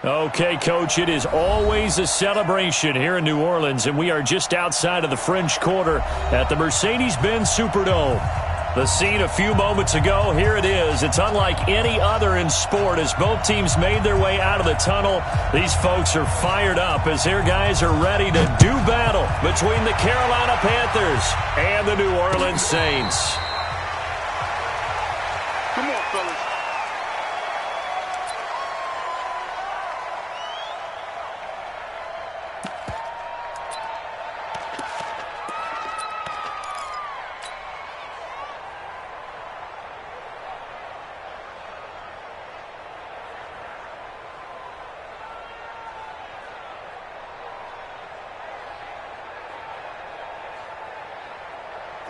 Okay, Coach, it is always a celebration here in New Orleans, and we are just outside of the French Quarter at the Mercedes-Benz Superdome. The scene a few moments ago, here it is. It's unlike any other in sport as both teams made their way out of the tunnel. These folks are fired up as their guys are ready to do battle between the Carolina Panthers and the New Orleans Saints. Come on, fellas.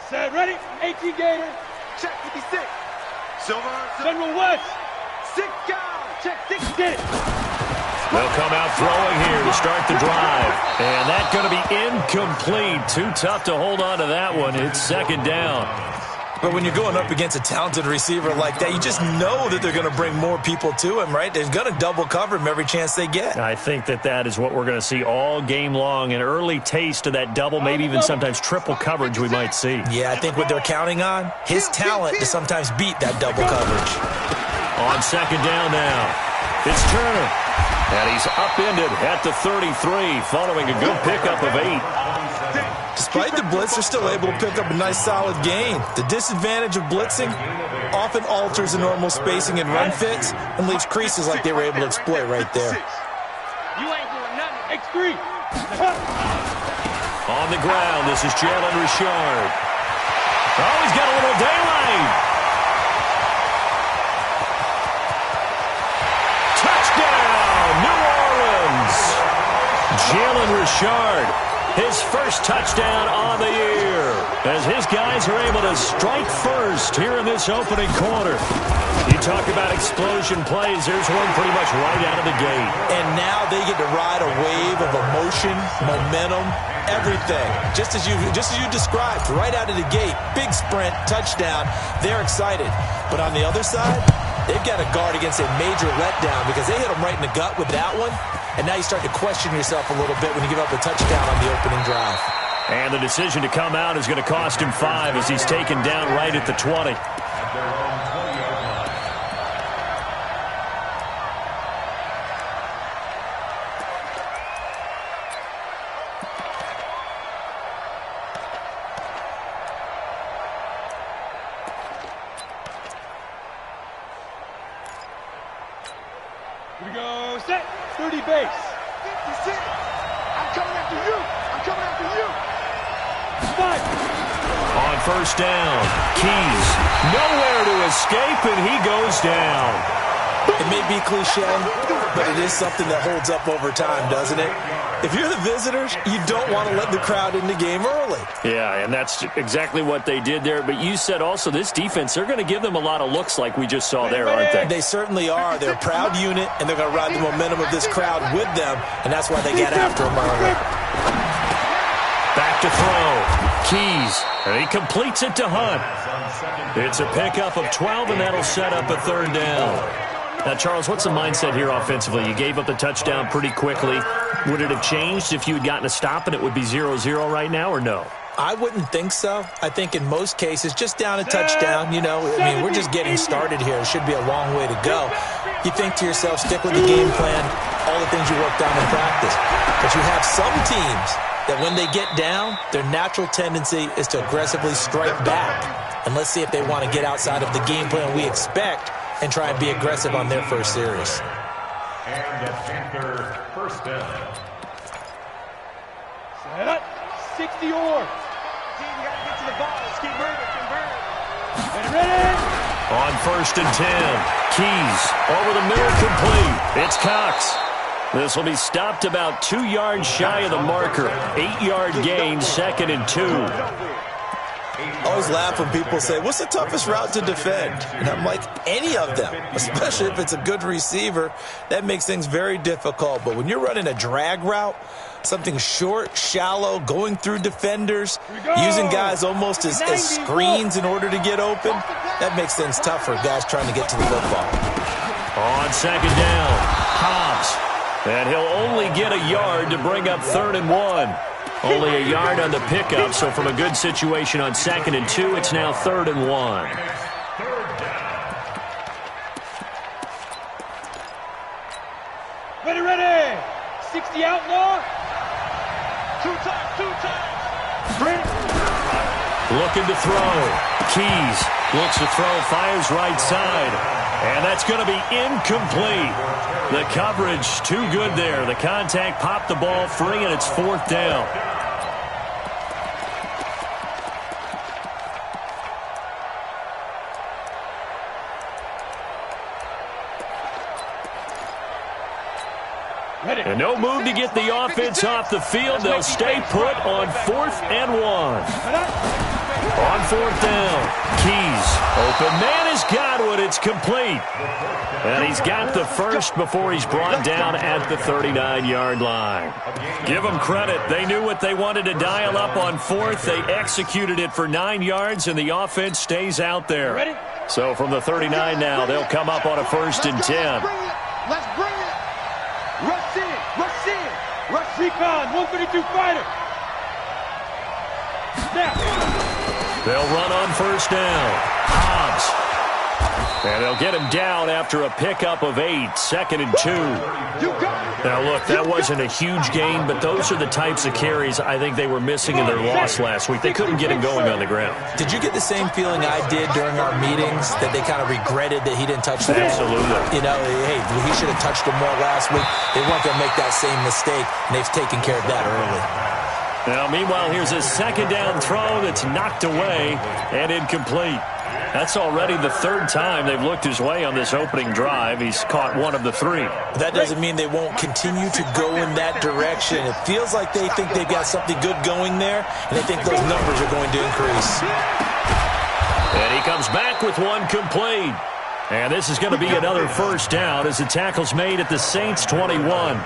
Set, ready? 18 Gator. Check 56. Silver. General West. 6 down. Check 6, get it. They'll come out throwing here to start the drive. And that's going to be incomplete. Too tough to hold on to that one. It's second down. But when you're going up against a talented receiver like that, you just know that they're going to bring more people to him, right? They're going to double cover him every chance they get. I think that is what we're going to see all game long. An early taste of that double, maybe even sometimes triple coverage we might see. Yeah, I think what they're counting on, his talent to sometimes beat that double coverage. On second down now, it's Turner. And he's upended at the 33 following a good pickup of 8. Despite the blitz, they're still able to pick up a nice solid gain. The disadvantage of blitzing often alters the normal spacing and run fits and leaves creases like they were able to exploit right there. You ain't doing nothing. X3. On the ground, this is Jalen Richard. Oh, he's got a little daylight. Touchdown, New Orleans. Jalen Richard. His first touchdown on the year as his guys are able to strike first here in this opening quarter. You talk about explosion plays. There's one pretty much right out of the gate. And now they get to ride a wave of emotion, momentum, everything. Just as you described, right out of the gate, big sprint, touchdown. They're excited. But on the other side, they've got to guard against a major letdown because they hit them right in the gut with that one. And now you start to question yourself a little bit when you give up a touchdown on the opening drive. And the decision to come out is going to cost him 5 as he's taken down right at the 20. Here we go. Set. 30 base. 56. I'm coming after you. I'm coming after you. 5. On first down, Keys nowhere to escape, and he goes down. It may be cliche, but it is something that holds up over time, doesn't it? If you're the visitors, you don't want to let the crowd in the game early. Yeah, and that's exactly what they did there. But you said also this defense, they're going to give them a lot of looks like we just saw there, aren't they? They certainly are. They're a proud unit, and they're going to ride the momentum of this crowd with them, and that's why they get after them early. Back to throw. Keys, and he completes it to Hunt. It's a pickup of 12, and that'll set up a third down. Now, Charles, what's the mindset here offensively? You gave up the touchdown pretty quickly. Would it have changed if you had gotten a stop and it would be 0-0 right now, or no? I wouldn't think so. I think in most cases, just down a touchdown, you know, I mean, we're just getting started here. It should be a long way to go. You think to yourself, stick with the game plan, all the things you worked on in practice. But you have some teams that when they get down, their natural tendency is to aggressively strike back. And let's see if they want to get outside of the game plan we expect and try and be aggressive on their first series. And the Panthers first down. Set. 60 or. You got to get to the ball. Let's keep moving. Convert. Ready. On first and 10, Keys over the middle, complete. It's Cox. This will be stopped about 2 yards shy of the marker. 8-yard gain, second and 2. I always laugh when people say, what's the toughest route to defend? And I'm like, any of them, especially if it's a good receiver. That makes things very difficult. But when you're running a drag route, something short, shallow, going through defenders, using guys almost as screens in order to get open, that makes things tougher, guys trying to get to the football. On second down, Hobbs And he'll only get a yard to bring up 3rd and 1. Only a yard on the pickup, so from a good situation on 2nd and 2, it's now 3rd and 1. Ready, ready. 60 outlaw. Two times. Looking to throw. Keys looks to throw, fires right side. And that's going to be incomplete. The coverage too good there. The contact popped the ball free, and it's 4th down. And no move to get the offense off the field. They'll stay put on 4th and 1. On 4th down, Keys. Open man has got one. It's complete. And he's got the first before he's brought down at the 39-yard line. Give them credit. They knew what they wanted to dial up on 4th. They executed it for 9 yards, and the offense stays out there. So from the 39 now, they'll come up on a 1st and 10. Let's bring it. Rush in. Rush recon, 132 fighter. Snap. They'll run on 1st down. Hobbs. And they'll get him down after a pickup of 8, 2nd and 2. Now, look, that wasn't a huge gain, but those are the types of carries I think they were missing in their loss last week. They couldn't get him going on the ground. Did you get the same feeling I did during our meetings, that they kind of regretted that he didn't touch the ball? Absolutely. You know, hey, he should have touched him more last week. They weren't going to make that same mistake, and they've taken care of that early. Now, meanwhile, here's a 2nd down throw that's knocked away and incomplete. That's already the 3rd time they've looked his way on this opening drive. He's caught 1 of the 3. That doesn't mean they won't continue to go in that direction. It feels like they think they've got something good going there, and they think those numbers are going to increase. And he comes back with 1 complete. And this is going to be another 1st down as the tackle's made at the Saints' 21.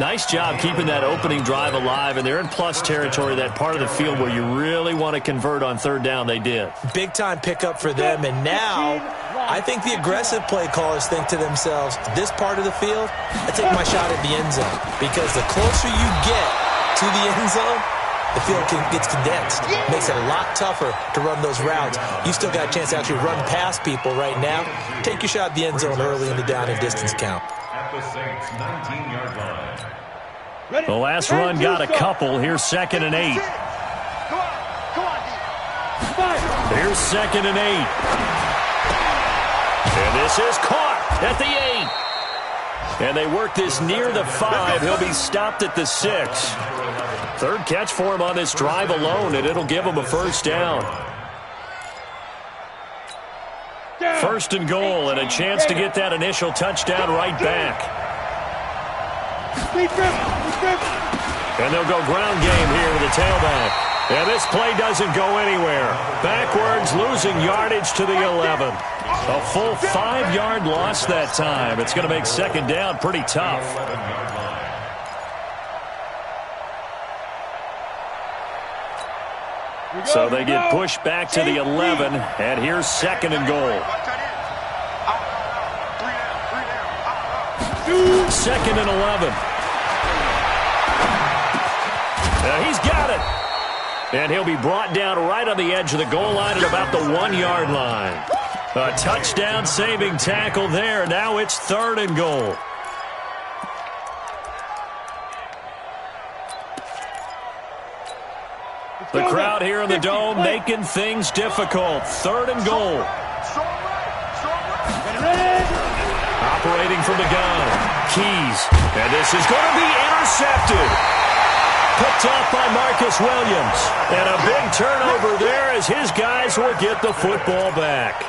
Nice job keeping that opening drive alive, and they're in plus territory, that part of the field where you really want to convert on 3rd down. They did. Big-time pickup for them, and now I think the aggressive play callers think to themselves, this part of the field, I take my shot at the end zone, because the closer you get to the end zone, the field gets condensed. Makes it a lot tougher to run those routes. You still got a chance to actually run past people right now. Take your shot at the end zone early in the down and distance count. At the Saints' 19-yard line. The last run got a couple. Here's 2nd and 8. Here's 2nd and 8. And this is caught at the 8. And they work this near the 5. He'll be stopped at the 6. 3rd catch for him on this drive alone, and it'll give him a 1st down. 1st and goal, and a chance to get that initial touchdown right back. And they'll go ground game here with the tailback. And this play doesn't go anywhere. Backwards, losing yardage to the 11. A full 5-yard loss that time. It's going to make 2nd down pretty tough. So they get pushed back to the 11, and here's 2nd and goal. 2nd and 11. He's got it. And he'll be brought down right on the edge of the goal line at about the 1-yard line. A touchdown-saving tackle there. Now it's 3rd and goal. The crowd here in the Dome making things difficult. 3rd and goal. Operating from the gun. Keys. And this is going to be intercepted. Picked off by Marcus Williams. And a big turnover there as his guys will get the football back.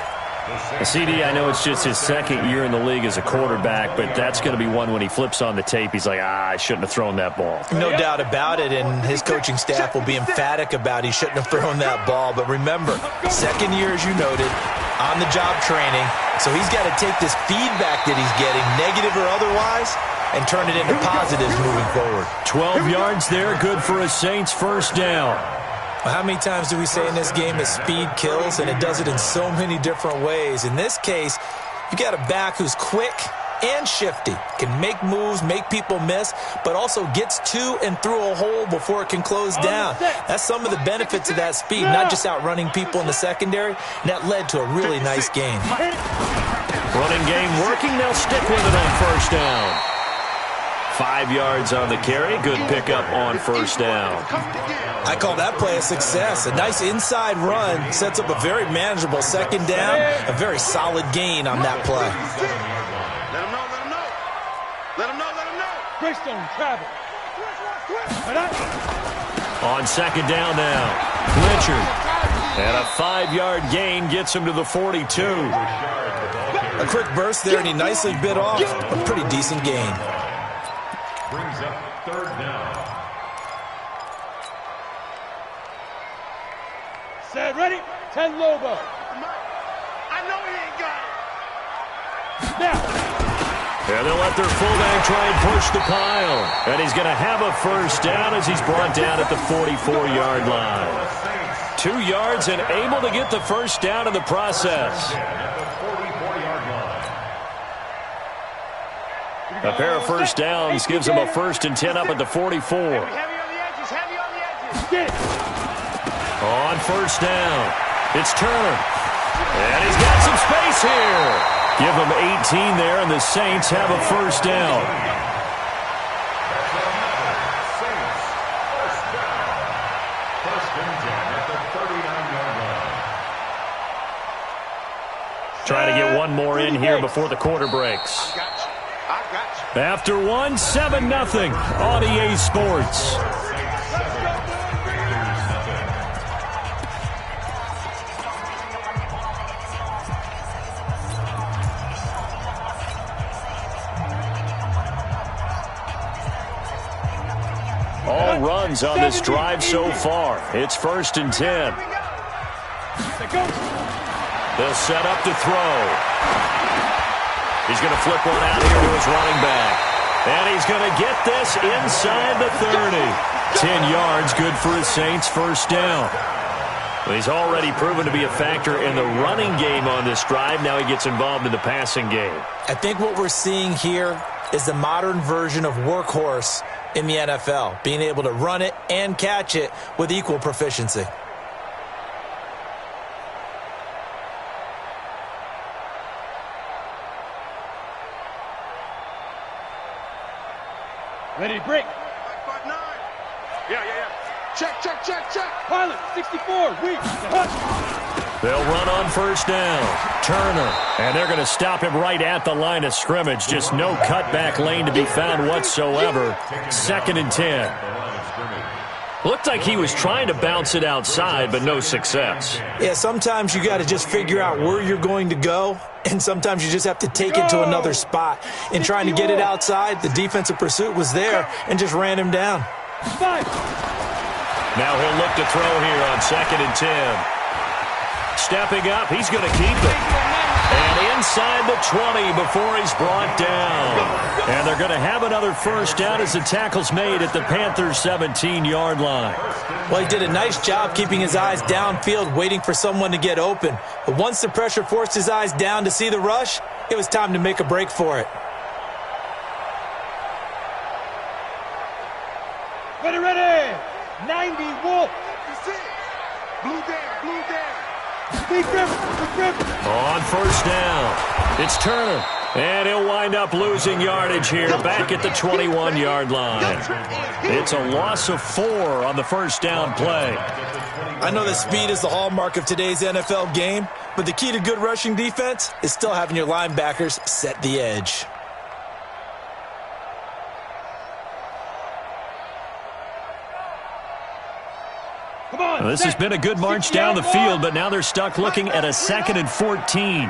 CD, I know it's just his 2nd year in the league as a quarterback, but that's going to be one when he flips on the tape, he's like, I shouldn't have thrown that ball. No doubt about it, and his coaching staff will be emphatic about he shouldn't have thrown that ball. But remember, 2nd year, as you noted, on-the-job training, so he's got to take this feedback that he's getting, negative or otherwise, and turn it into positives moving forward. 12 yards there, good for a Saints 1st down. Well, how many times do we say in this game that speed kills, and it does it in so many different ways? In this case, you got a back who's quick and shifty. Can make moves, make people miss, but also gets to and through a hole before it can close down. That's some of the benefits of that speed, not just outrunning people in the secondary. And that led to a really nice gain. Running game working. They'll stick with it on first down. 5 yards on the carry. Good pickup on first down. I call that play a success. A nice inside run sets up a very manageable second down. A very solid gain on that play. Let him know, let him know. Let him know, let him know. Greystone travel. On second down now, Richard. And a 5-yard gain gets him to the 42. A quick burst there, and he nicely bit off a pretty decent gain. Brings up third down. Set, ready? 10 Lobo. I know he ain't got it. Now. And they'll let their fullback try and push the pile. And he's going to have a first down as he's brought down at the 44-yard line. 2 yards and able to get the first down in the process. A pair of first downs gives him a 1st and 10 up at the 44. Heavy on the edges, heavy on the edges. Get it. On first down, it's Turner. And he's got some space here. Give him 18 there, and the Saints have a first down. Trying to get one more in here before the quarter breaks. After one, 7-0 on EA Sports. All runs on this drive so far. It's 1st and 10. They'll set up to throw. He's going to flip one out here to his running back. And he's going to get this inside the 30. 10 yards, good for his Saints, first down. Well, he's already proven to be a factor in the running game on this drive. Now he gets involved in the passing game. I think what we're seeing here is the modern version of workhorse in the NFL, being able to run it and catch it with equal proficiency. Ready to break. 5-9. Yeah. Check. Pilot, 64, weak. They'll run on first down. Turner. And they're going to stop him right at the line of scrimmage. Just no cutback lane to be found whatsoever. 2nd and 10. Looked like he was trying to bounce it outside, but no success. Yeah, sometimes you got to just figure out where you're going to go, and sometimes you just have to take it to another spot. In trying to get it outside, the defensive pursuit was there and just ran him down. 5. Now he'll look to throw here on 2nd and 10. Stepping up, he's going to keep it. And inside the 20 before he's brought down. And they're going to have another first down as the tackle's made at the Panthers' 17-yard line. Well, he did a nice job keeping his eyes downfield, waiting for someone to get open. But once the pressure forced his eyes down to see the rush, it was time to make a break for it. Ready. 90, Wolf. Blue down. Big grip. On first down, it's Turner. And he'll wind up losing yardage here back at the 21-yard line. It's a loss of 4 on the first down play. I know that speed is the hallmark of today's NFL game, but the key to good rushing defense is still having your linebackers set the edge. Well, this has been a good march down the field, but now they're stuck looking at a 2nd and 14.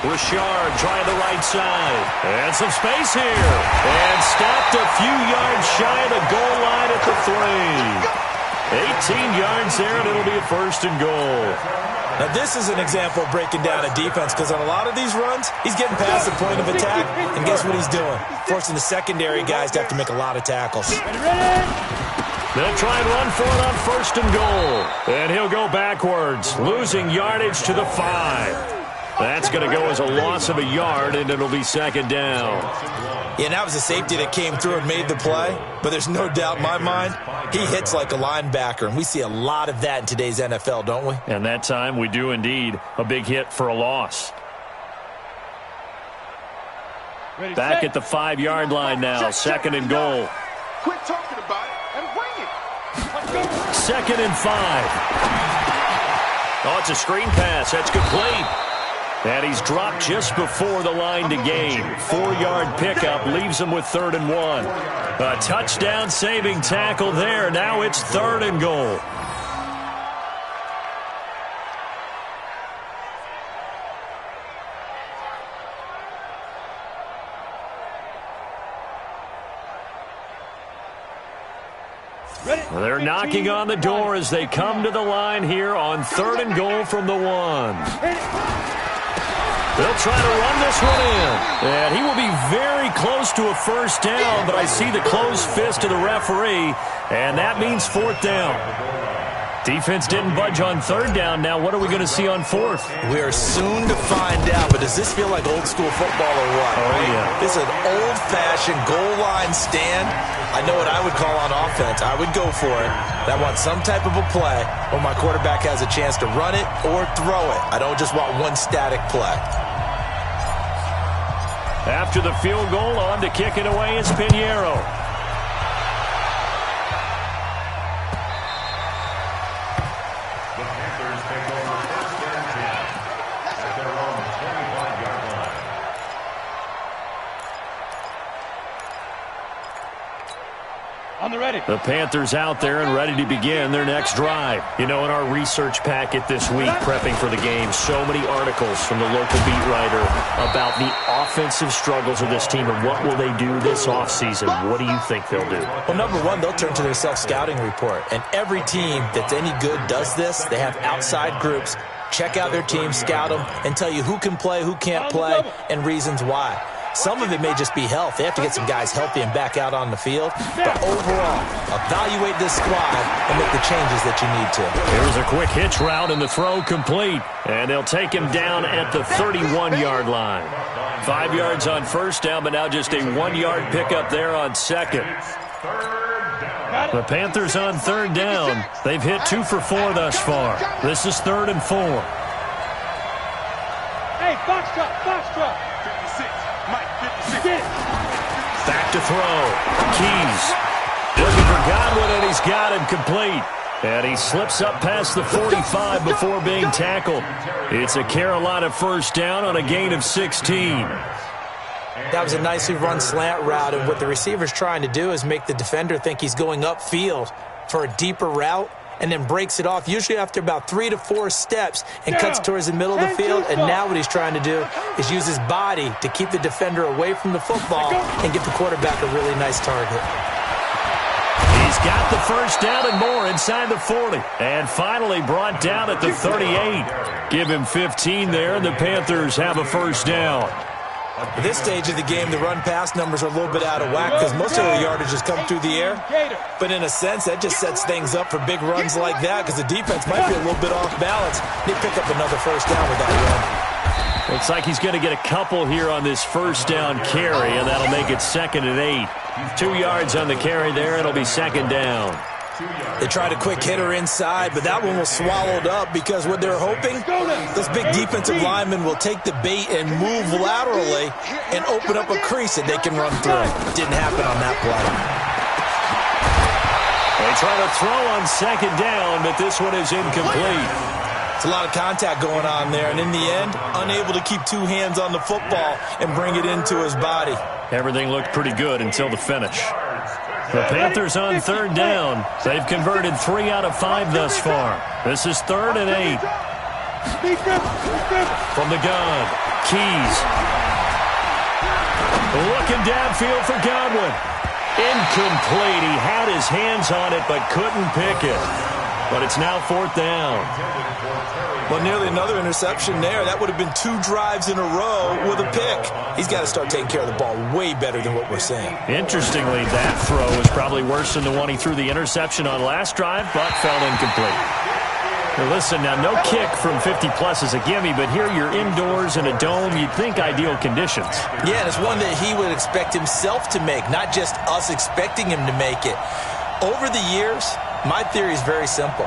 Richard trying the right side. And some space here. And stopped a few yards shy of the goal line at the 3. 18 yards there, and it'll be a 1st and goal. Now, this is an example of breaking down a defense, because on a lot of these runs, he's getting past the point of attack, and guess what he's doing? Forcing the secondary guys to have to make a lot of tackles. They'll try and run for it on 1st and goal. And he'll go backwards, losing yardage to the 5. That's going to go as a loss of a yard, and it'll be second down. Yeah, and that was a safety that came through and made the play, but there's no doubt in my mind he hits like a linebacker, and we see a lot of that in today's NFL, don't we? And that time we do indeed. A big hit for a loss. Back at the 5-yard line now, second and goal. Quit talking about it and bring it. Second and 5. Oh, it's a screen pass. That's complete. And he's dropped just before the line to gain. 4-yard pickup leaves him with 3rd and 1. A touchdown-saving tackle there. Now it's 3rd and goal. They're knocking on the door as they come to the line here on 3rd and goal from the 1. They'll try to run this one in. And he will be very close to a first down, but I see the closed fist of the referee, and that means 4th down. Defense didn't budge on 3rd down. Now what are we going to see on 4th? We are soon to find out, but does this feel like old school football or what? Oh, yeah. This is an old-fashioned goal line stand. I know what I would call on offense. I would go for it. I want some type of a play where my quarterback has a chance to run it or throw it. I don't just want one static play. After the field goal, on to kick it away is Pinheiro. The Panthers take over 1st and 10 at their own 25-yard line. On the ready. The Panthers out there and ready to begin their next drive. You know, in our research packet this week, prepping for the game, so many articles from the local beat writer about the offensive struggles of this team and what will they do this offseason. What do you think they'll do? Well, number one, they'll turn to their self-scouting report. And every team that's any good does this. They have outside groups. Check out their team, scout them, and tell you who can play, who can't play, and reasons why. Some of it may just be health. They have to get some guys healthy and back out on the field. But overall, evaluate this squad and make the changes that you need to. Here's a quick hitch route and the throw complete. And they'll take him down at the 31-yard line. 5 yards on first down, but now just a 1-yard pickup there on second. The Panthers on 3rd down. They've hit 2 for 4 thus far. This is 3rd and 4. Hey, box truck. 56. Mike, 56. Back to throw. Keys. Looking for Godwin, and he's got him complete. And he slips up past the 45 before being tackled. It's a Carolina first down on a gain of 16. That was a nicely run slant route, and what the receiver's trying to do is make the defender think he's going upfield for a deeper route, and then breaks it off, usually after about 3 to 4 steps, and cuts towards the middle of the field. And now what he's trying to do is use his body to keep the defender away from the football and get the quarterback a really nice target. He's got the first down and more inside the 40. And finally brought down at the 38. Give him 15 there, and the Panthers have a first down. At this stage of the game, the run-pass numbers are a little bit out of whack because most of the yardage has come through the air. But in a sense, that just sets things up for big runs like that because the defense might be a little bit off balance. They pick up another first down with that run. Looks like he's going to get a couple here on this first down carry, and that'll make it 2nd and 8. 2 yards on the carry there. It'll be 2nd down. They tried a quick hitter inside, but that one was swallowed up because what they're hoping, those big defensive linemen will take the bait and move laterally and open up a crease that they can run through. Didn't happen on that play. They try to throw on 2nd down, but this one is incomplete. It's a lot of contact going on there, and in the end, unable to keep 2 hands on the football and bring it into his body. Everything looked pretty good until the finish. The Panthers on 3rd down. They've converted 3 out of 5 thus far. This is 3rd and 8. From the gun, Keys. Looking downfield for Godwin. Incomplete. He had his hands on it but couldn't pick it. But it's now 4th down. Well, nearly another interception there. That would have been 2 drives in a row with a pick. He's got to start taking care of the ball way better than what we're seeing. Interestingly, that throw was probably worse than the one he threw the interception on last drive, but fell incomplete. Listen, now no kick from 50-plus is a gimme, but here you're indoors in a dome. You'd think ideal conditions. Yeah, and it's one that he would expect himself to make, not just us expecting him to make it. Over the years, my theory is very simple.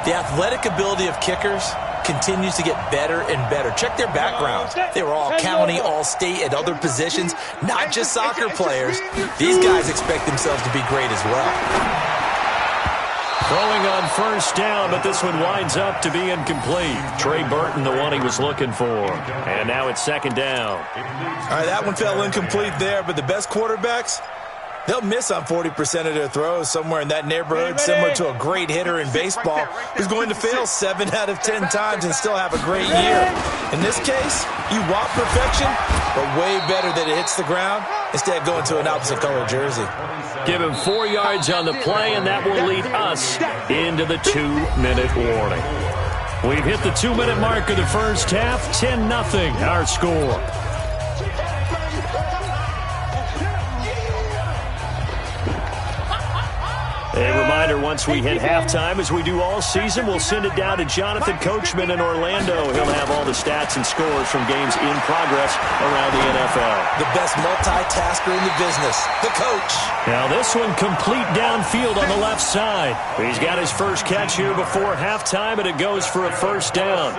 The athletic ability of kickers continues to get better and better. Check their backgrounds. They were all county, all state, at other positions, not just soccer players. These guys expect themselves to be great as well. Throwing on first down, but this one winds up to be incomplete. Trey Burton, the one he was looking for. And now it's second down. All right, that one fell incomplete there, but the best quarterbacks, they'll miss on 40% of their throws, somewhere in that neighborhood, similar to a great hitter in baseball who's going to fail 7 out of 10 times and still have a great year. In this case, you want perfection, but way better that it hits the ground instead of going to an opposite color jersey. Give him 4 yards on the play, and that will lead us into the 2-minute warning. We've hit the 2-minute mark of the first half, 10-0 our score. A reminder, once we hit halftime, as we do all season, we'll send it down to Jonathan Coachman in Orlando. He'll have all the stats and scores from games in progress around the NFL. The best multitasker in the business, the coach. Now this one complete downfield on the left side. He's got his first catch here before halftime, and it goes for a first down.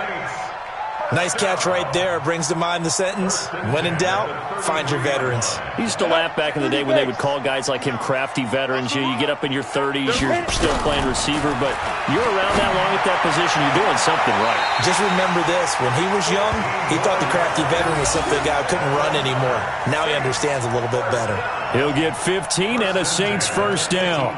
Nice catch right there. Brings to mind the sentence, when in doubt, find your veterans. He used to laugh back in the day when they would call guys like him crafty veterans. You get up in your 30s, you're still playing receiver, but you're around that long at that position, you're doing something right. Just remember this. When he was young, he thought the crafty veteran was simply a guy who couldn't run anymore. Now he understands a little bit better. He'll get 15 and a Saints first down.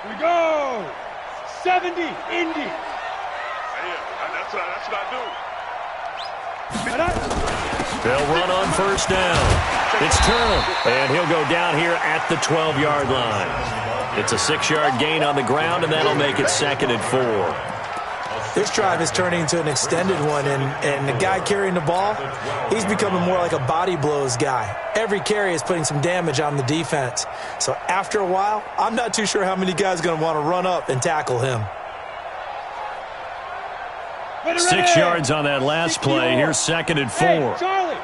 We go! 70, Indy. Yeah, that's what I do. They'll run on first down. It's turned, and he'll go down here at the 12-yard line. It's a 6-yard gain on the ground, and that'll make it 2nd and 4. This drive is turning into an extended one, and the guy carrying the ball, he's becoming more like a body blows guy. Every carry is putting some damage on the defense. So after a while, I'm not too sure how many guys are going to want to run up and tackle him. 6 yards on that last play. Here's 2nd and 4. Hey, Charlie.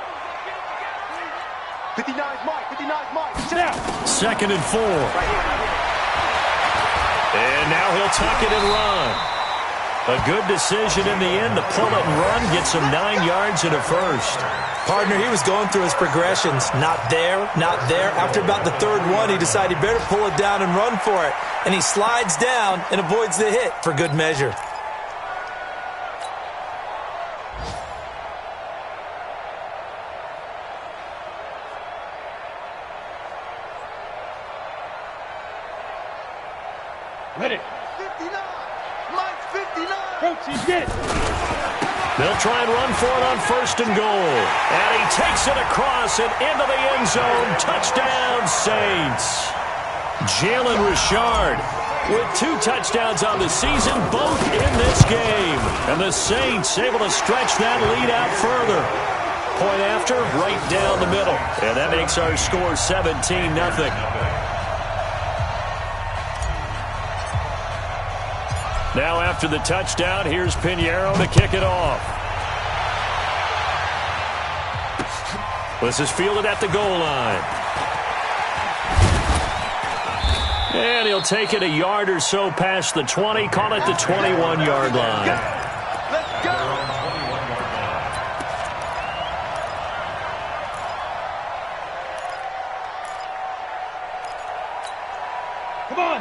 59's Mike. 59's Mike. Sit down. 2nd and 4. And now he'll tuck it and run. A good decision in the end. The pull it and run gets him 9 yards and a first. Partner, he was going through his progressions. Not there, not there. After about the 3rd one, he decided he better pull it down and run for it. And he slides down and avoids the hit for good measure. Ready. 59. Mike's 59. Coach, he's get it. They'll try and run for it on 1st and goal. And he takes it across and into the end zone. Touchdown, Saints. Jalen Richard with 2 touchdowns on the season, both in this game. And the Saints able to stretch that lead out further. Point after, right down the middle. And that makes our score 17-0. Now after the touchdown, here's Pinheiro to kick it off. This is fielded at the goal line. And he'll take it a yard or so past the 20, call it the 21-yard line. Let's go.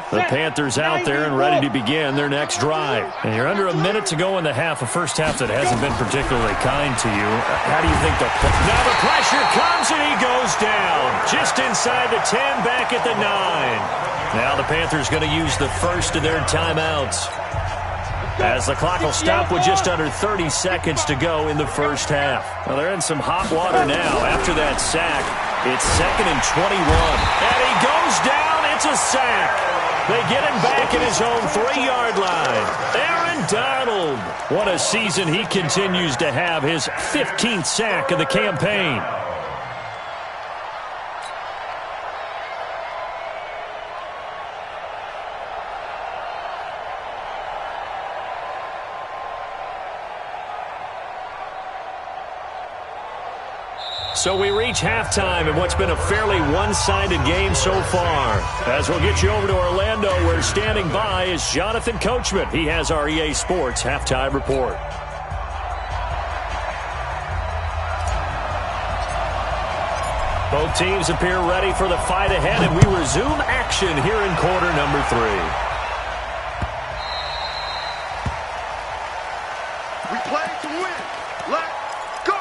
The Panthers out there and ready to begin their next drive. And you're under a minute to go in the half, a first half that hasn't been particularly kind to you. How do you think they'll... Now the pressure comes and he goes down. Just inside the 10, back at the 9. Now the Panthers going to use the first of their timeouts, as the clock will stop with just under 30 seconds to go in the first half. Well, they're in some hot water now after that sack. It's 2nd and 21. And he goes down. It's a sack. They get him back in his own 3-yard line. Aaron Donald. What a season he continues to have. His 15th sack of the campaign. So we reach halftime in what's been a fairly one-sided game so far. As we'll get you over to Orlando, where standing by is Jonathan Coachman. He has our EA Sports halftime report. Both teams appear ready for the fight ahead, and we resume action here in quarter number 3. We play to win. Let's go.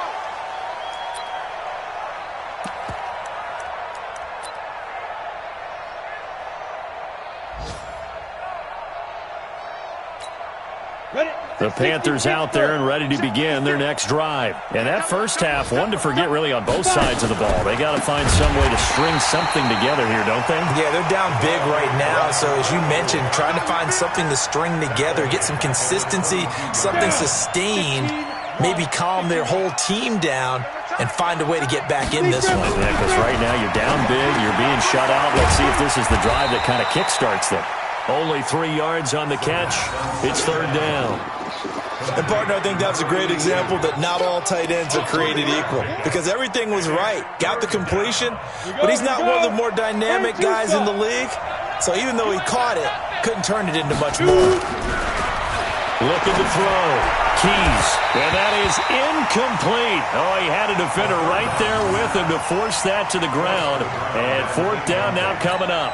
The Panthers out there and ready to begin their next drive. And that first half, one to forget really on both sides of the ball. They got to find some way to string something together here, don't they? Yeah, they're down big right now. So as you mentioned, trying to find something to string together, get some consistency, something sustained, maybe calm their whole team down and find a way to get back in this one. Yeah, because right now you're down big, you're being shut out. Let's see if this is the drive that kind of kickstarts them. Only 3 yards on the catch. It's third down. And, partner, I think that's a great example that not all tight ends are created equal because everything was right. Got the completion, but he's not one of the more dynamic guys in the league. So even though he caught it, couldn't turn it into much more. Looking to throw. Keys. And that is incomplete. Oh, he had a defender right there with him to force that to the ground. And fourth down now coming up.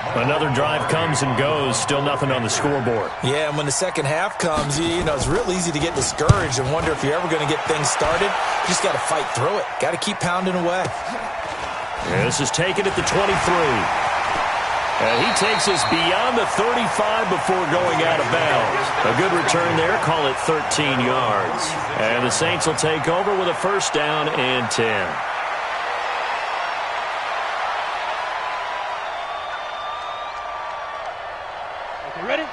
Another drive comes and goes. Still nothing on the scoreboard. Yeah, and when the second half comes, you know, it's real easy to get discouraged and wonder if you're ever going to get things started. You just got to fight through it. Got to keep pounding away. Yeah, this is taken at the 23. And he takes us beyond the 35 before going out of bounds. A good return there. Call it 13 yards. And the Saints will take over with a first down and 10.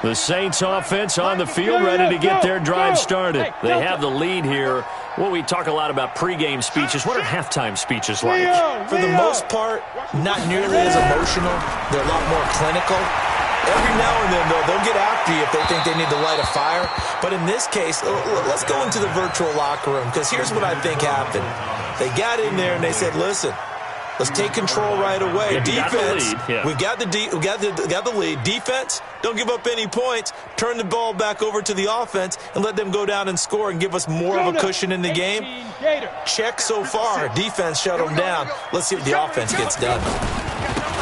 The Saints offense on the field, ready to get their drive started. They have the lead here. Well, we talk a lot about pregame speeches. What are halftime speeches like? For the most part, not nearly as emotional. They're a lot more clinical. Every now and then, though, they'll get after you if they think they need to light a fire. But in this case, let's go into the virtual locker room, because here's what I think happened. They got in there and they said, listen, let's take control right away. Defense, we've got the lead. Defense, don't give up any points. Turn the ball back over to the offense and let them go down and score and give us more of a cushion in the game. Check so far. Defense shut them down. Let's see what the offense gets done.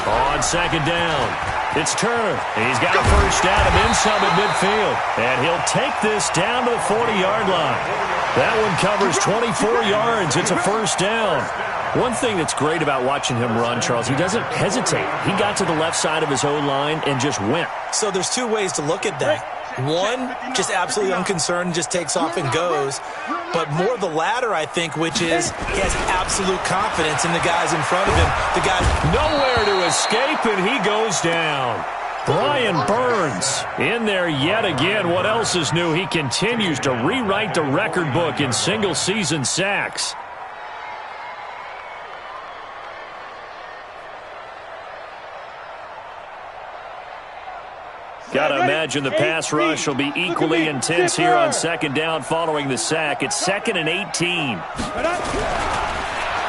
On second down, it's Turner. He's got a first down and then some at midfield. And he'll take this down to the 40-yard line. That one covers 24 yards. It's a first down. One thing that's great about watching him run, Charles, he doesn't hesitate. He got to the left side of his O-line and just went. So there's two ways to look at that. One, just absolutely unconcerned, just takes off and goes. But more the latter, I think, which is he has absolute confidence in the guys in front of him. The guys nowhere to escape, and he goes down. Brian Burns in there yet again. What else is new? He continues to rewrite the record book in single-season sacks. Got to imagine the pass rush will be equally intense here on second down following the sack. It's 2nd and 18.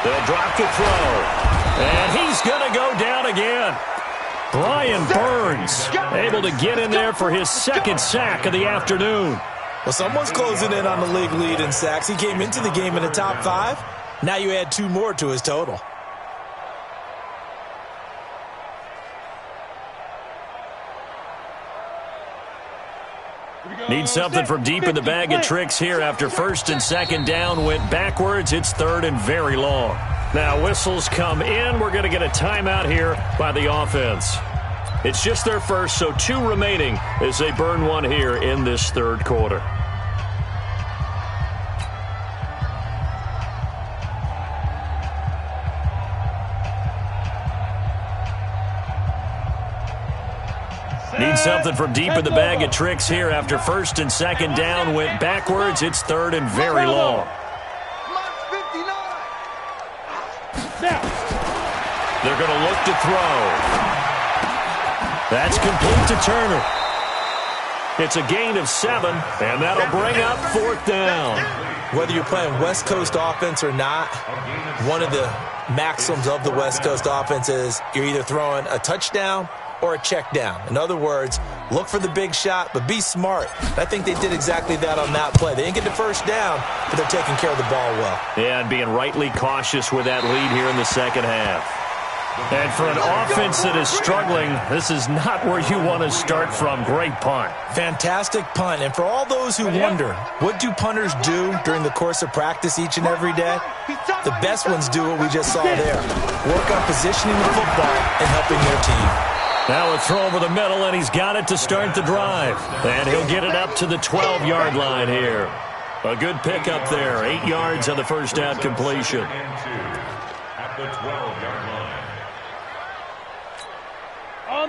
They'll drop to throw. And he's going to go down again. Brian Burns able to get in there for his second sack of the afternoon. Well, someone's closing in on the league lead in sacks. He came into the game in the top 5. Now you add 2 more to his total. Need something from deep in the bag of tricks here after first and second down went backwards. It's third and very long. Now whistles come in. We're going to get a timeout here by the offense. It's just their first, so 2 remaining as they burn one here in this third quarter. Need something from deep in the bag of tricks here after first and second down went backwards. It's third and very long. They're going to look to throw. That's complete to Turner. It's a gain of 7, and that'll bring up fourth down. Whether you're playing West Coast offense or not, one of the maxims of the West Coast offense is you're either throwing a touchdown or a check down. In other words, look for the big shot, but be smart. I think they did exactly that on that play. They didn't get the first down, but they're taking care of the ball well. Yeah, and being rightly cautious with that lead here in the second half. And for an offense that is struggling, this is not where you want to start from. Great punt. Fantastic punt. And for all those who wonder, what do punters do during the course of practice each and every day? The best ones do what we just saw there. Work on positioning the football and helping their team. Now a throw over the middle, and he's got it to start the drive. And he'll get it up to the 12-yard line here. A good pickup there. 8 yards on the first down completion. At the 12-yard line.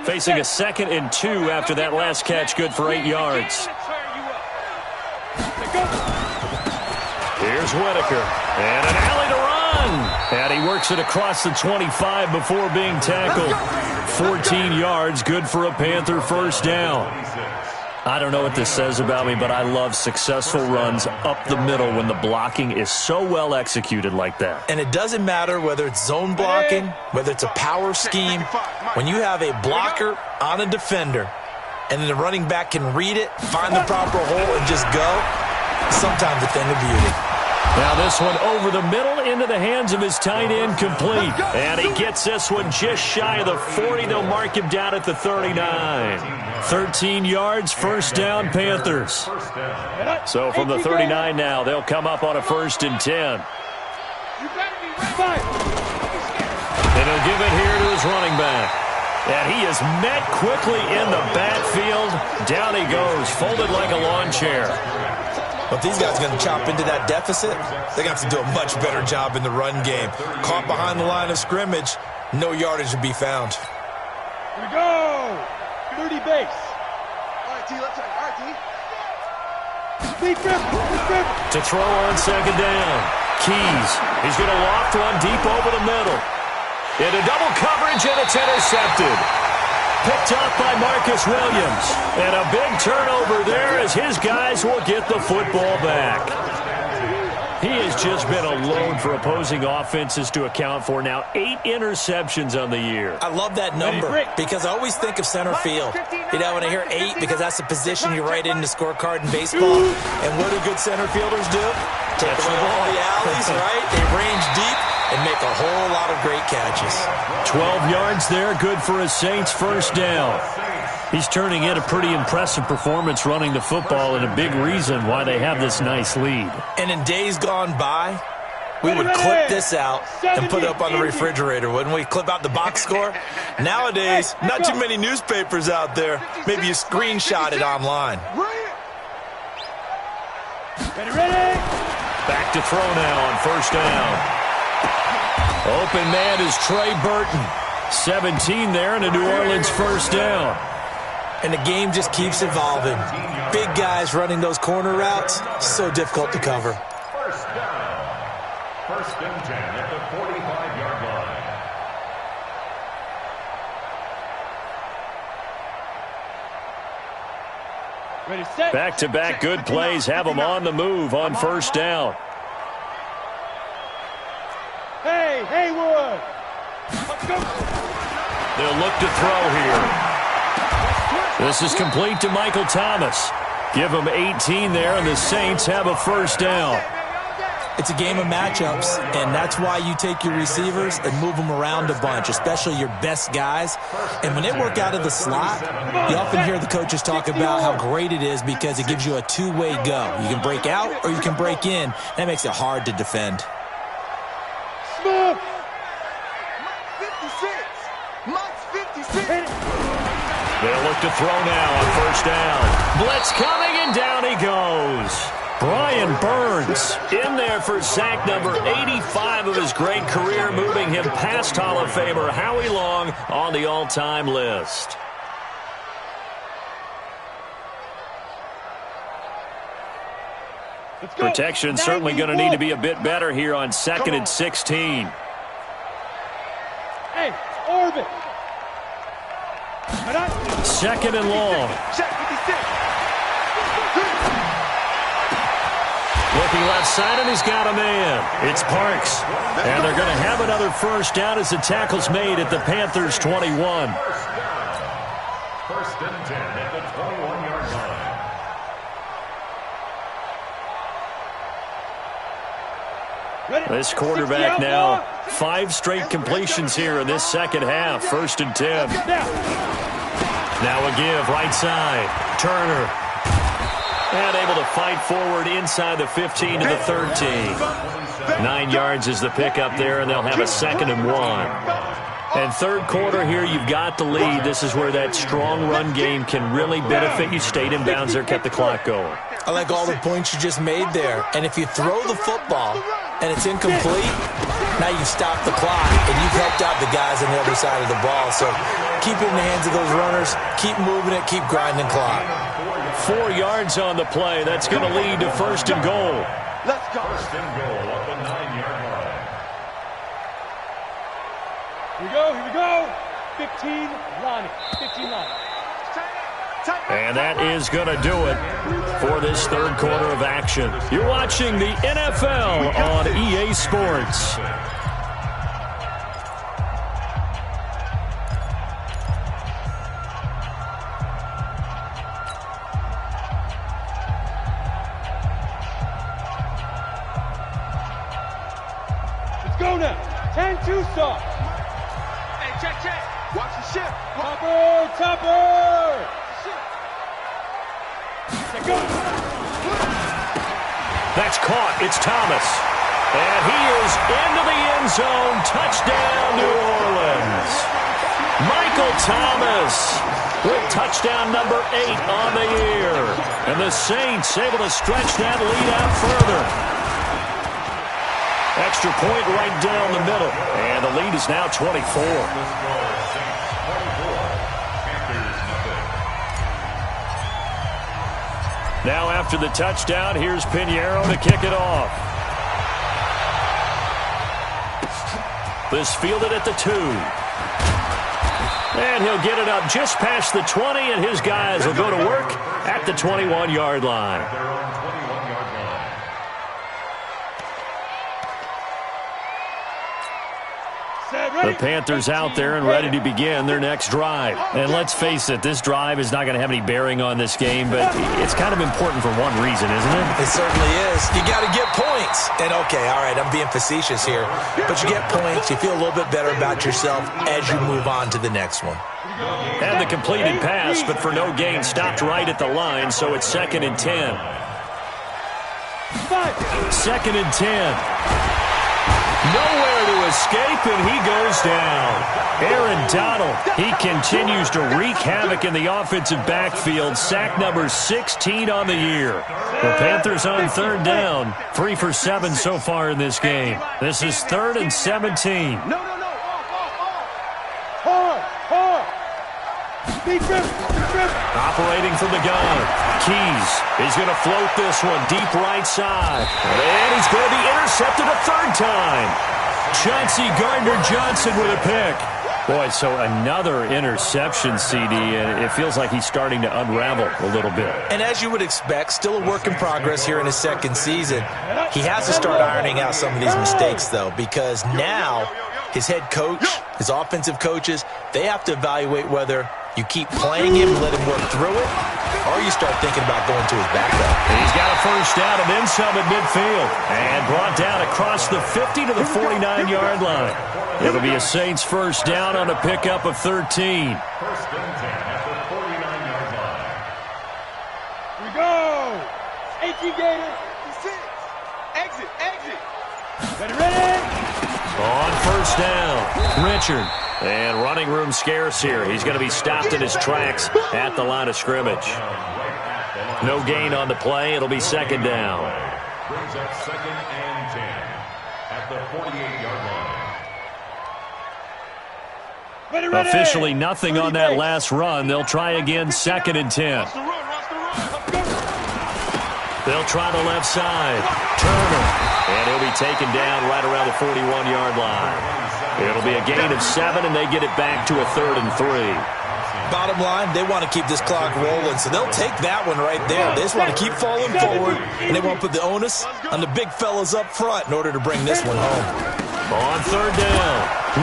Facing a 2nd and 2 after that last catch, good for 8 yards. Here's Whitaker, and an alley to run. And he works it across the 25 before being tackled. 14 yards, good for a Panther first down. I don't know what this says about me, but I love successful runs up the middle when the blocking is so well executed like that. And it doesn't matter whether it's zone blocking, whether it's a power scheme. When you have a blocker on a defender, and then the running back can read it, find the proper hole, and just go, sometimes a thing of beauty. Now this one over the middle into the hands of his tight end, complete. And he gets this one just shy of the 40. They'll mark him down at the 39. 13 yards, first down, Panthers. So from the 39 now, they'll come up on a 1st and 10. And he'll give it here to his running back. And he is met quickly in the backfield. Down he goes, folded like a lawn chair. But if these guys are going to chop into that deficit, they're going to have to do a much better job in the run game. Caught behind the line of scrimmage, no yardage to be found. Here we go. 30 base. All right, T, left side. All right, T. To throw on second down. Keys. He's going to loft one deep over the middle. Into double coverage, and it's intercepted. Picked up by Marcus Williams. And a big turnover there as his guys will get the football back. He has just been alone for opposing offenses to account for now 8 interceptions on the year. I love that number because I always think of center field. You know, when I hear 8, because that's the position you write in the scorecard in baseball. And what do good center fielders do? Take away all the alleys, right? They range deep and make a whole lot of great catches. 12 yards there, good for a Saints first down. He's turning in a pretty impressive performance running the football, and a big reason why they have this nice lead. And in days gone by, we would clip this out and put it up on the refrigerator, wouldn't we? Clip out the box score. Nowadays, not too many newspapers out there. Maybe you screenshot it online. Ready. Back to throw now on first down. Open man is Trey Burton. 17 there, and a New Orleans first down. And the game just keeps evolving. Big guys running those corner routes, so difficult to cover. First down. 1st and 10 at the 45-yard line. Ready, set. Back-to-back good plays have them on the move on first down. Hey, Haywood. Let's go. They'll look to throw here. This is complete to Michael Thomas. Give him 18 there, and the Saints have a first down. It's a game of matchups, and that's why you take your receivers and move them around a bunch, especially your best guys. And when they work out of the slot, you often hear the coaches talk about how great it is because it gives you a two-way go. You can break out or you can break in. That makes it hard to defend. Smith. 56. They'll look to throw now on first down. Blitz coming, and down he goes. Brian Burns in there for sack number 85 of his great career, moving him past Hall of Famer Howie Long on the all-time list. Protection certainly going to need to be a bit better here on 2nd and 16. Hey, orbit. 2nd and long. Looking left side, and he's got a man. It's Parks. And they're going to have another first down as the tackle's made at the Panthers' 21. First and 10 at the 21-yard line. This quarterback now, 5 straight completions here in this second half. 1st and 10. Now a give, right side. Turner. And able to fight forward inside the 15 to the 13. 9 yards is the pickup there, and they'll have a 2nd and 1. And third quarter here, you've got the lead. This is where that strong run game can really benefit you. Stayed in bounds there, kept the clock going. I like all the points you just made there. And if you throw the football and it's incomplete, now you've stopped the clock and you've helped out the guys on the other side of the ball. So keep it in the hands of those runners. Keep moving it. Keep grinding clock. 4 yards on the play. That's going to lead to 1st and goal. Let's go. 1st and goal at the 9-yard line. Here we go. 15, Lonnie. 15, Lonnie. And that is going to do it for this third quarter of action. You're watching the NFL on EA Sports. Let's go now. 10-2 stop. Hey, check. Watch the ship. Topper. Go. That's caught. It's Thomas. And he is into the end zone. Touchdown, New Orleans. Michael Thomas with touchdown number 8 on the year. And the Saints able to stretch that lead out further. Extra point right down the middle. And the lead is now 24. Now after the touchdown, here's Pinheiro to kick it off. This fielded at the 2. And he'll get it up just past the 20, and his guys will go to work at the 21-yard line. The Panthers out there and ready to begin their next drive. And let's face it, this drive is not going to have any bearing on this game, but it's kind of important for one reason, isn't it? It certainly is. You got to get points. And okay, all right, I'm being facetious here, but you get points, you feel a little bit better about yourself as you move on to the next one. And the completed pass, but for no gain, stopped right at the line, so it's 2nd and 10. 2nd and 10. Nowhere to escape, and he goes down. Aaron Donald, he continues to wreak havoc in the offensive backfield. Sack number 16 on the year. The Panthers on third down, 3 for 7 so far in this game. This is 3rd and 17. No. Hard. Big grip. Operating from the gun. Keys is going to float this one deep right side. And he's going to be intercepted a 3rd time. Chauncey Gardner-Johnson with a pick. Boy, so another interception, CD, and it feels like he's starting to unravel a little bit. And as you would expect, still a work in progress here in his 2nd season. He has to start ironing out some of these mistakes, though, because now his head coach, his offensive coaches, they have to evaluate whether you keep playing him, let him work through it, or you start thinking about going to his backup. He's got a first down and then some at midfield. And brought down across the 50 to the 49-yard line. It'll be a Saints first down on a pickup of 13. 1st and 10 at the 49-yard line. Here we go. 18 Gator. 6. Exit. Ready. On first down, Richard. And running room scarce here. He's going to be stopped in his tracks at the line of scrimmage. No gain on the play. It'll be 2nd down. Brings up 2nd and 10 at the 48-yard line. Ready. Officially nothing on that last run. They'll try again 2nd and 10. They'll try the left side. Turner. And he'll be taken down right around the 41-yard line. It'll be a gain of 7, and they get it back to a 3rd and 3. Bottom line, they want to keep this clock rolling, so they'll take that one right there. They just want to keep falling forward, and they want to put the onus on the big fellas up front in order to bring this one home. On 3rd down,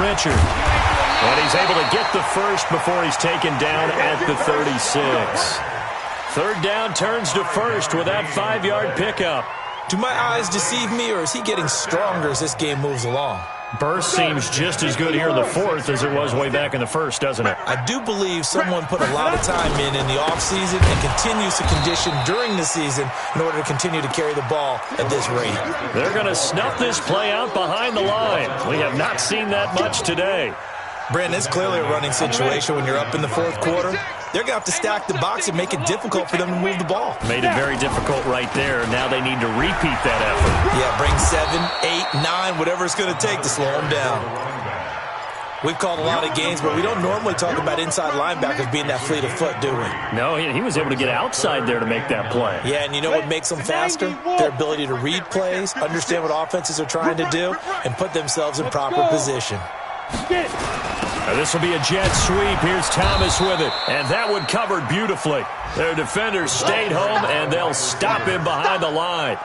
Richard. And he's able to get the first before he's taken down at the 36. 3rd down turns to first with that 5-yard pickup. Do my eyes deceive me, or is he getting stronger as this game moves along? Burst seems just as good here in the 4th as it was way back in the 1st, doesn't it? I do believe someone put a lot of time in the offseason and continues to condition during the season in order to continue to carry the ball at this rate. They're going to snuff this play out behind the line. We have not seen that much today. Brandon, it's clearly a running situation when you're up in the 4th quarter. They're going to have to stack the box and make it difficult for them to move the ball. Made it very difficult right there. Now they need to repeat that effort. Yeah, bring 7, 8, 9, whatever it's going to take to slow them down. We've called a lot of games, but we don't normally talk about inside linebackers being that fleet of foot, do we? No, he was able to get outside there to make that play. Yeah, and you know what makes them faster? Their ability to read plays, understand what offenses are trying to do, and put themselves in proper position. Now this will be a jet sweep. Here's Thomas with it. And that one covered beautifully. Their defenders stayed home, and they'll stop him behind the line.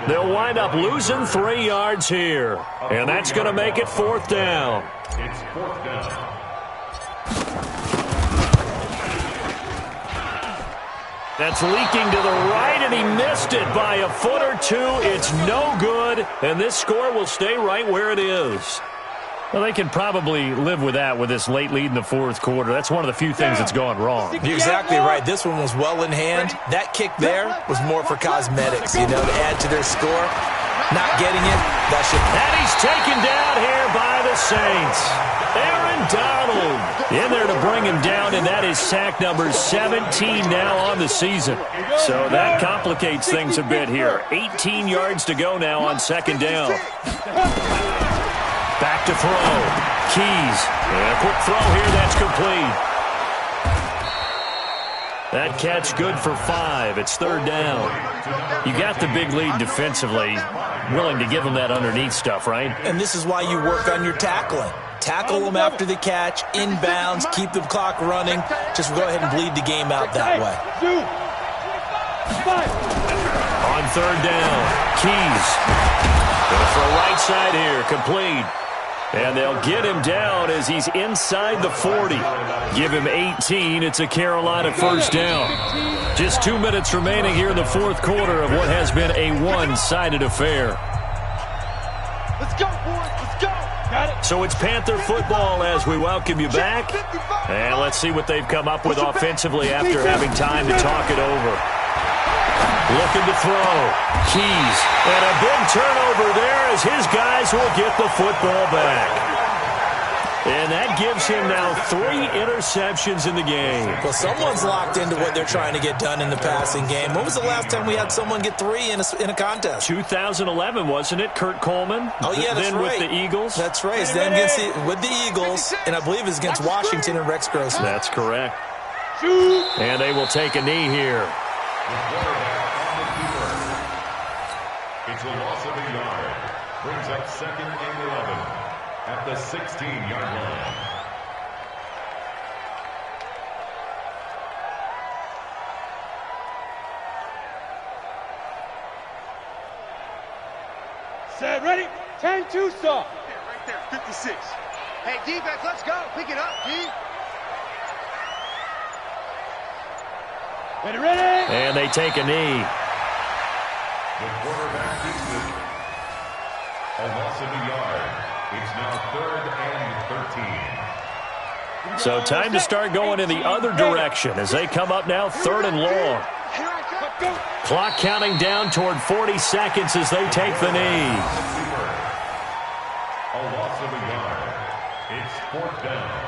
They'll wind up losing 3 yards here. And that's going to make it 4th down. It's 4th down. That's leaking to the right, and he missed it by a foot or 2. It's no good, and this score will stay right where it is. Well, they can probably live with that with this late lead in the 4th quarter. That's one of the few things that's gone wrong. You're exactly right. This one was well in hand. That kick there was more for cosmetics, to add to their score. Not getting it, that should... And he's taken down here by the Saints. Aaron Donald in there to bring him down, and that is sack number 17 now on the season. So that complicates things a bit here. 18 yards to go now on 2nd down. Back to throw. Keys. And a quick throw here. That's complete. That catch good for 5. It's 3rd down. You got the big lead defensively. Willing to give them that underneath stuff, right? And this is why you work on your tackling. Tackle them after the catch, inbounds, keep the clock running. Just go ahead and bleed the game out that way. On 3rd down, Keys. Going for a right side here, complete. And they'll get him down as he's inside the 40. Give him 18. It's a Carolina 1st down. Just 2 minutes remaining here in the 4th quarter of what has been a one-sided affair. Let's go, boys. Let's go. Got it. So it's Panther football as we welcome you back. And let's see what they've come up with offensively after having time to talk it over. Looking to throw. Keys. And a big turnover there as his guys will get the football back. And that gives him now 3 interceptions in the game. Well, someone's locked into what they're trying to get done in the passing game. When was the last time we had someone get 3 in a contest? 2011, wasn't it? Kurt Coleman? Oh, yeah, that's then right. with the Eagles? That's right. Then with the Eagles, and I believe it's against Washington and Rex Grossman. That's correct. And they will take a knee here. It's a loss of a yard. Brings up 2nd and 11 at the 16-yard line. Set, ready? 10-2 stop. Right there, 56. Hey, defense, let's go. Pick it up, D. Ready? And they take a knee. The quarterback keeps it. A loss of a yard. It's now 3rd and 13. So time to start going in the other direction as they come up now 3rd and long. Clock counting down toward 40 seconds as they take the knee. A loss of a yard. It's 4th down.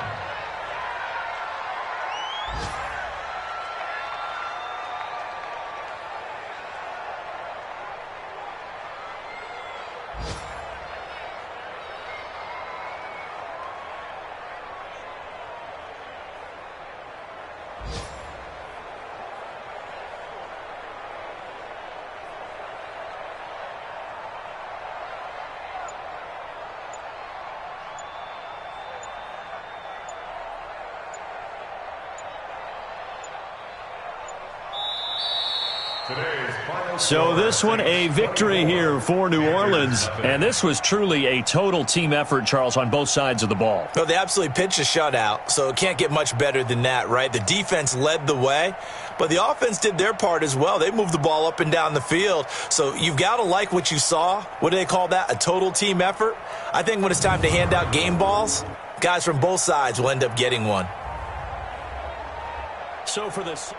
So this one a victory here for New Orleans, and this was truly a total team effort, Charles, on both sides of the ball. Well, they absolutely pitched a shutout, so it can't get much better than that, right? The defense led the way, but the offense did their part as well. They moved the ball up and down the field, so you've got to like what you saw. What do they call that? A total team effort? I think when it's time to hand out game balls, guys from both sides will end up getting one. So for this...